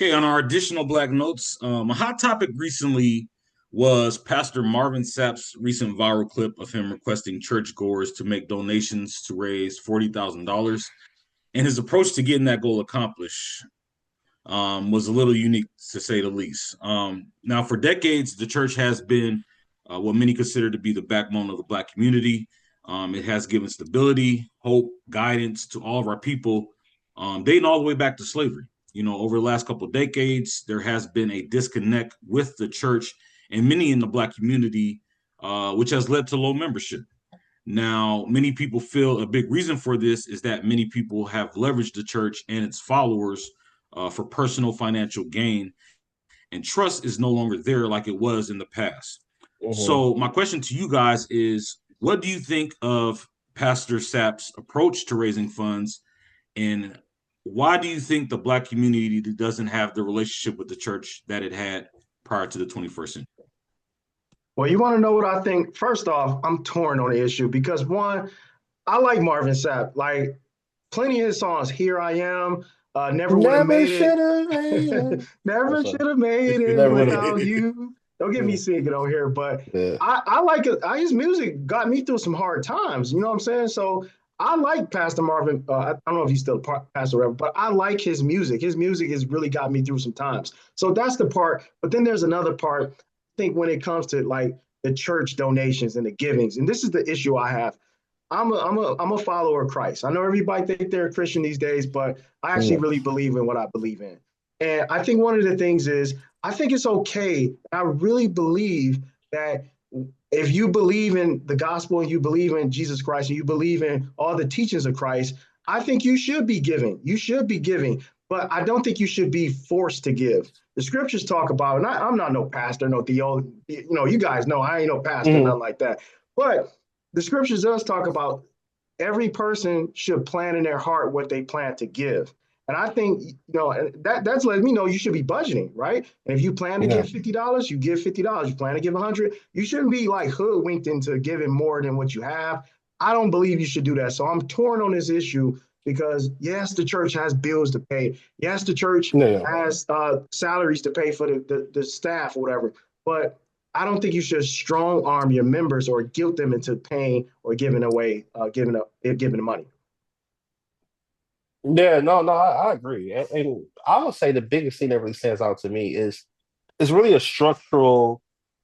Okay, on our additional Black Notes, a hot topic recently was Pastor Marvin Sapp's recent viral clip of him requesting churchgoers to make donations to raise $40,000. And his approach to getting that goal accomplished was a little unique, to say the least. Now, for decades, the church has been what many consider to be the backbone of the Black community. It has given stability, hope, guidance to all of our people, dating all the way back to slavery. Over the last couple of decades, there has been a disconnect with the church and many in the Black community, which has led to low membership. Now, many people feel a big reason for this is that many people have leveraged the church and its followers for personal financial gain, and trust is no longer there like it was in the past. Mhm. So, my question to you guys is what do you think of Pastor Sapp's approach to raising funds, and why do you think the Black community doesn't have the relationship with the church that it had prior to the 21st century? Well, you want to know what I think? First off, I'm torn on the issue because one, I like Marvin Sapp. Like plenty of his songs, "Here I Am," "Never Would Have Never Made should It," have made it. I'm "Never sorry. Should Have Made It Never would have. Without You." Don't get me singing over here, but Yeah. I like it. His music got me through some hard times. You know what I'm saying? So I like Pastor Marvin. I don't know if he's still pastor, whatever, but I like his music. His music has really got me through some times. So that's the part. But then there's another part. I think when it comes to like the church donations and the givings, and this is the issue I have. I'm a follower of Christ. I know everybody think they're a Christian these days, but I actually Yeah. really believe in what I believe in. And I think one of the things is I think it's okay. I really believe that if you believe in the gospel and you believe in Jesus Christ and you believe in all the teachings of Christ, I think you should be giving. You should be giving, but I don't think you should be forced to give. The scriptures talk about, and I'm not no pastor, no theology. You guys know I ain't no pastor, Mhm. nothing like that. But the scriptures does talk about every person should plan in their heart what they plan to give. And I think that's letting me know you should be budgeting, right? And if you plan to Yeah. give $50, you give $50. You plan to give 100, you shouldn't be like hoodwinked into giving more than what you have. I don't believe you should do that. So I'm torn on this issue because yes, the church has bills to pay. Yes, the church Yeah. has salaries to pay for the staff or whatever. But I don't think you should strong arm your members or guilt them into paying or giving away, giving the money. Yeah, no, I agree. And I would say the biggest thing that really stands out to me is really a structural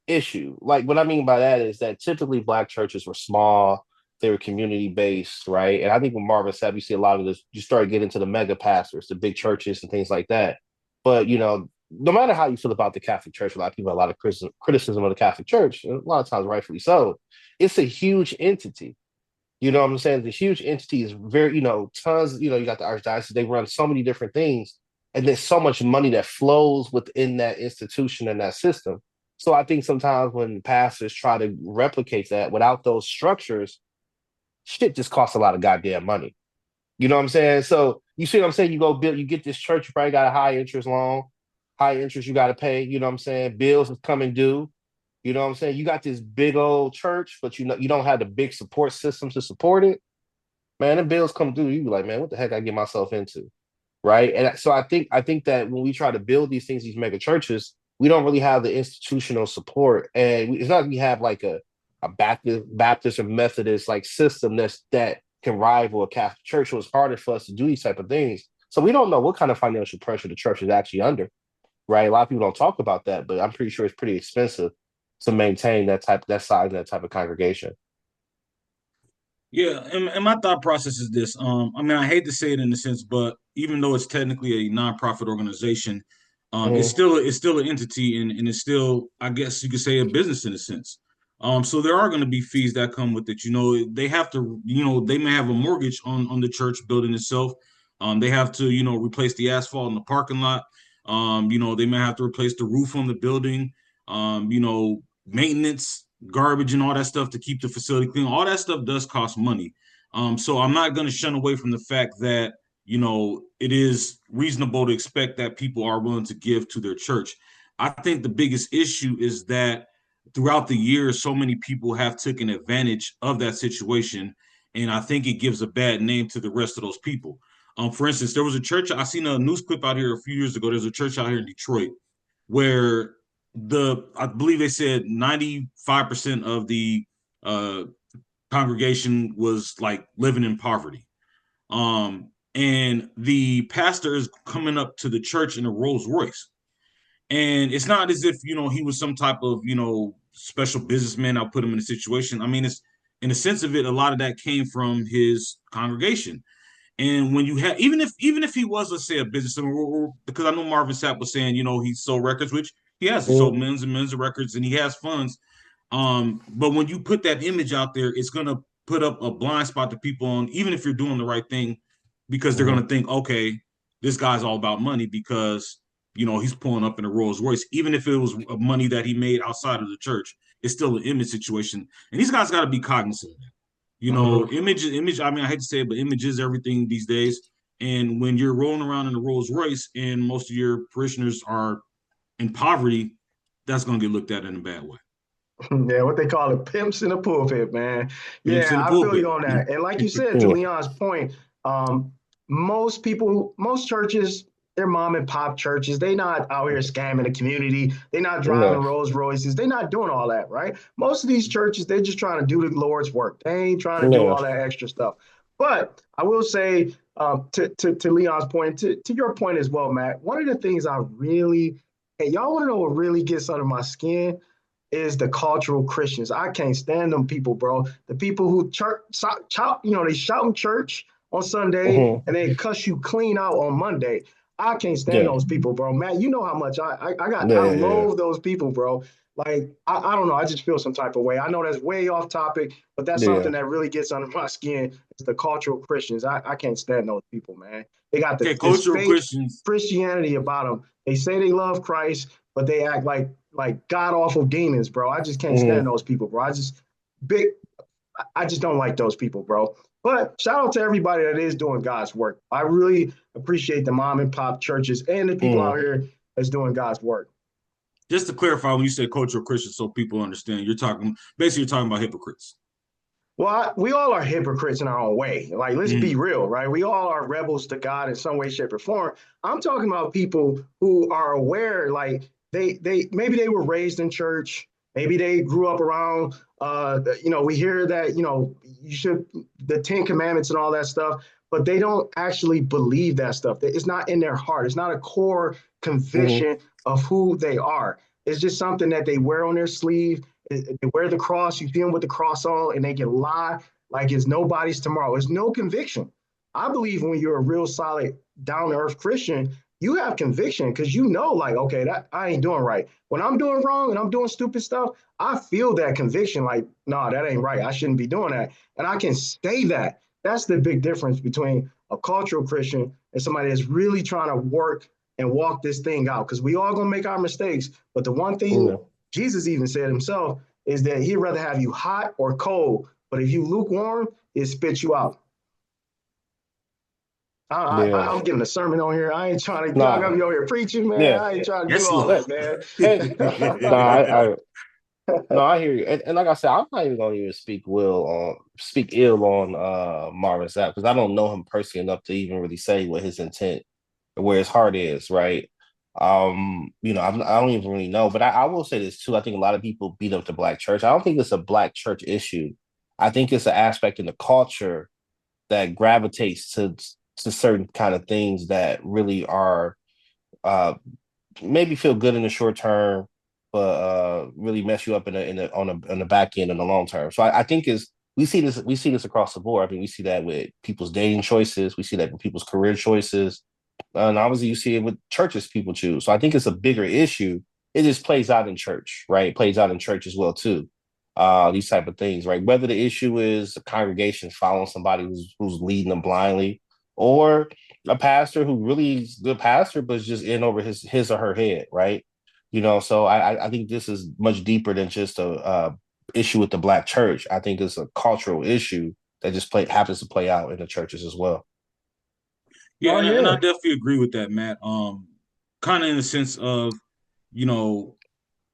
issue. Like what I mean by that is that typically Black churches were small, they were community based, right? And I think when Marvin said you see a lot of this, you start getting into the mega pastors, the big churches and things like that. But no matter how you feel about the Catholic Church, a lot of people have a lot of criticism of the Catholic Church, and a lot of times rightfully so. It's a huge entity. You know what I'm saying? The huge entity is very, tons, you got the archdiocese, they run so many different things, and there's so much money that flows within that institution and that system. So I think sometimes when pastors try to replicate that without those structures, shit just costs a lot of goddamn money. You know what I'm saying? So you see what I'm saying? You go build, you get this church, you probably got a high interest loan, high interest you got to pay. You know what I'm saying? Bills is coming due. You know what I'm saying? You got this big old church, but you don't have the big support system to support it. Man, the bills come due. You be like, man, what the heck I get myself into, right? And so I think that when we try to build these things, these mega churches, we don't really have the institutional support, and it's not like we have like a Baptist or Methodist like system that can rival a Catholic church. So it's harder for us to do these type of things. So we don't know what kind of financial pressure the church is actually under, right? A lot of people don't talk about that, but I'm pretty sure it's pretty expensive to maintain that size, that type of congregation. Yeah, and my thought process is this. I mean, I hate to say it in a sense, but even though it's technically a nonprofit organization, Mhm. it's still an entity, and it's still, I guess you could say, a business in a sense. So there are going to be fees that come with it. They have to, they may have a mortgage on the church building itself. They have to, replace the asphalt in the parking lot. They may have to replace the roof on the building. Maintenance, garbage, and all that stuff to keep the facility clean. All that stuff does cost money. So I'm not going to shun away from the fact that it is reasonable to expect that people are willing to give to their church. I think the biggest issue is that throughout the years, so many people have taken advantage of that situation, and I think it gives a bad name to the rest of those people. For instance, there was a church, I seen a news clip out here a few years ago. There's a church out here in Detroit where I believe they said 95% of the uh, congregation was like living in poverty. And the pastor is coming up to the church in a Rolls Royce. And it's not as if, he was some type of, special businessman. I'll put him in a situation. I mean, it's in the sense of it, a lot of that came from his congregation. And when you have, even if he was, let's say, a businessman, because I know Marvin Sapp was saying, he sold records, which he has. He sold millions and millions of records, and he has funds. But when you put that image out there, it's gonna put up a blind spot to people on, even if you're doing the right thing, because they're gonna think, okay, this guy's all about money because he's pulling up in a Rolls Royce, even if it was money that he made outside of the church. It's still an image situation, and these guys got to be cognizant of that. Image. I mean, I hate to say it, but image is everything these days. And when you're rolling around in a Rolls Royce and most of your parishioners are in poverty, that's going to get looked at in a bad way. Yeah, what they call it, pimps in the pulpit, man. Pimps in Yeah, the I feel pulpit. you on that. And like you said, to Leon's point, most people, most churches, they're mom and pop churches. They not out here scamming the community. They're not driving Rolls Royces. They're not doing all that, right? Most of these churches, they're just trying to do the Lord's work. They ain't trying to do all that extra stuff. But I will say, to Leon's point, to your point as well, Matt, one of the things hey, y'all want to know what really gets under my skin? Is the cultural Christians. I can't stand them people, bro. The people who they shout in church on Sunday and they cuss you clean out on Monday. I can't stand those people, bro. Matt, you know how much I loathe those people, bro. Like, I don't know. I just feel some type of way. I know that's way off topic, but that's something that really gets under my skin. It's the cultural Christians. I can't stand those people, man. They got this cultural fake Christians Christianity about them. They say they love Christ, but they act like god awful demons, bro. I just can't stand those people, bro. I just don't like those people, bro. But shout out to everybody that is doing God's work. I really appreciate the mom and pop churches and the people out here that's doing God's work. Just to clarify, when you say cultural Christians, so people understand, you're talking about hypocrites. Well, we all are hypocrites in our own way. Like, let's be real, right? We all are rebels to God in some way, shape, or form. I'm talking about people who are aware, like they maybe they were raised in church, maybe they grew up around. We hear that you should the Ten Commandments and all that stuff, but they don't actually believe that stuff. It's not in their heart. It's not a core conviction of who they are. It's just something that they wear on their sleeve. They wear the cross, you see them with the cross on, and they can lie like it's nobody's tomorrow. It's no conviction. I believe when you're a real solid, down-to-earth Christian, you have conviction because like, okay, that I ain't doing right. When I'm doing wrong and I'm doing stupid stuff, I feel that conviction like, nah, that ain't right. I shouldn't be doing that. And I can say that. That's the big difference between a cultural Christian and somebody that's really trying to work and walk this thing out. Because we all gonna make our mistakes. But the one thing Jesus even said himself is that he'd rather have you hot or cold, but if you lukewarm, it spits you out. I'm getting a sermon on here. I ain't trying to I'm gonna be over here preaching, man. I ain't trying to do all that, man. I hear you. And like I said, I'm not even gonna even speak ill on Marvin Sapp because I don't know him personally enough to even really say what his intent or where his heart is, right? I don't even really know, but I will say this too. I think a lot of people beat up the black church. I don't think it's a black church issue. I think it's an aspect in the culture that gravitates to certain kind of things that really are maybe feel good in the short term, but really mess you up on the back end in the long term. So I think we see this across the board. I mean, we see that with people's dating choices, we see that with people's career choices. And obviously you see it with churches people choose. So I think it's a bigger issue. It just plays out in church, right? It plays out in church as well, too. These type of things, right? Whether the issue is a congregation following somebody who's leading them blindly, or a pastor who really is a good pastor, but is just in over his or her head, right? So I think this is much deeper than just a issue with the black church. I think it's a cultural issue that just happens to play out in the churches as well. Yeah, and I definitely agree with that, Matt. Kind of in the sense of,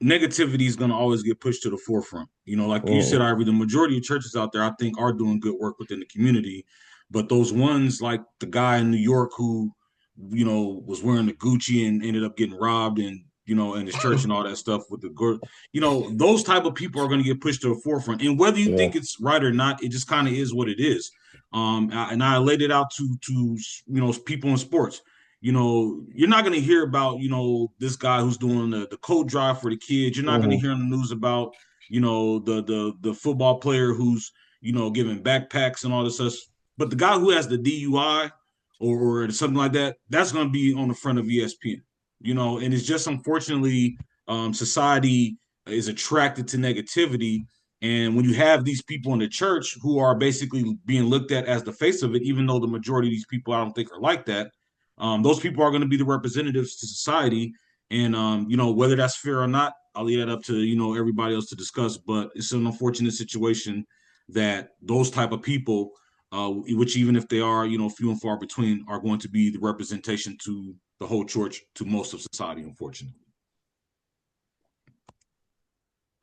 negativity is going to always get pushed to the forefront. Like you said, Ivory, the majority of churches out there, I think, are doing good work within the community. But those ones like the guy in New York who, was wearing the Gucci and ended up getting robbed and, in his church and all that stuff with those type of people are going to get pushed to the forefront. And whether you think it's right or not, it just kind of is what it is. And I laid it out to people in sports. You're not going to hear about, this guy who's doing the coat drive for the kids. You're not going to hear in the news about, the football player who's, giving backpacks and all this stuff. But the guy who has the DUI or something like that, that's going to be on the front of ESPN, and it's just unfortunately society is attracted to negativity. And when you have these people in the church who are basically being looked at as the face of it, even though the majority of these people I don't think are like that, those people are going to be the representatives to society. And, whether that's fair or not, I'll leave that up to, everybody else to discuss. But it's an unfortunate situation that those type of people, which even if they are, few and far between, are going to be the representation to the whole church, to most of society, unfortunately.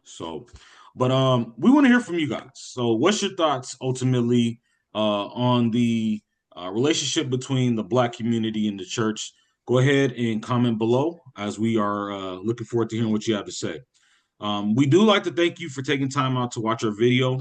So, but we want to hear from you guys. So, what's your thoughts ultimately on the relationship between the Black community and the church? Go ahead and comment below, as we are looking forward to hearing what you have to say. We do like to thank you for taking time out to watch our video.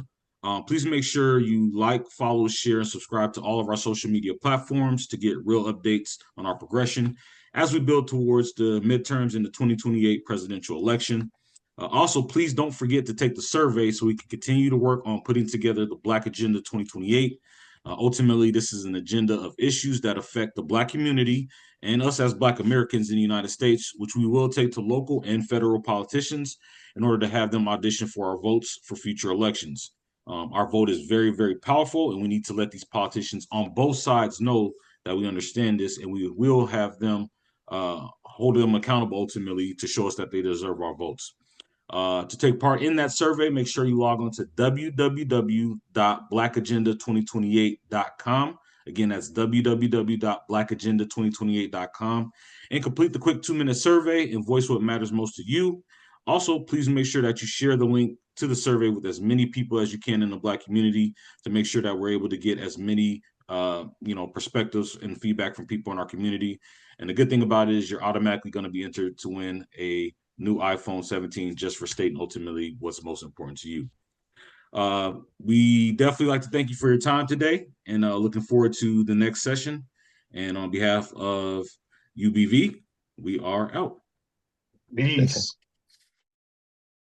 Please make sure you like, follow, share, and subscribe to all of our social media platforms to get real updates on our progression as we build towards the midterms in the 2028 presidential election. Also, please don't forget to take the survey so we can continue to work on putting together the Black Agenda 2028. Ultimately, this is an agenda of issues that affect the Black community and us as Black Americans in the United States, which we will take to local and federal politicians in order to have them audition for our votes for future elections. Our vote is very, very powerful, and we need to let these politicians on both sides know that we understand this, and we will have them hold them accountable ultimately to show us that they deserve our votes. To take part in that survey, make sure you log on to www.blackagenda2028.com. Again, that's www.blackagenda2028.com, and complete the quick 2-minute survey and voice what matters most to you. Also, please make sure that you share the link to the survey with as many people as you can in the Black community to make sure that we're able to get as many perspectives and feedback from people in our community. And the good thing about it is you're automatically going to be entered to win a new iPhone 17 just for stating ultimately what's most important to you. We definitely like to thank you for your time today, and looking forward to the next session. And on behalf of UBV, we are out. Peace.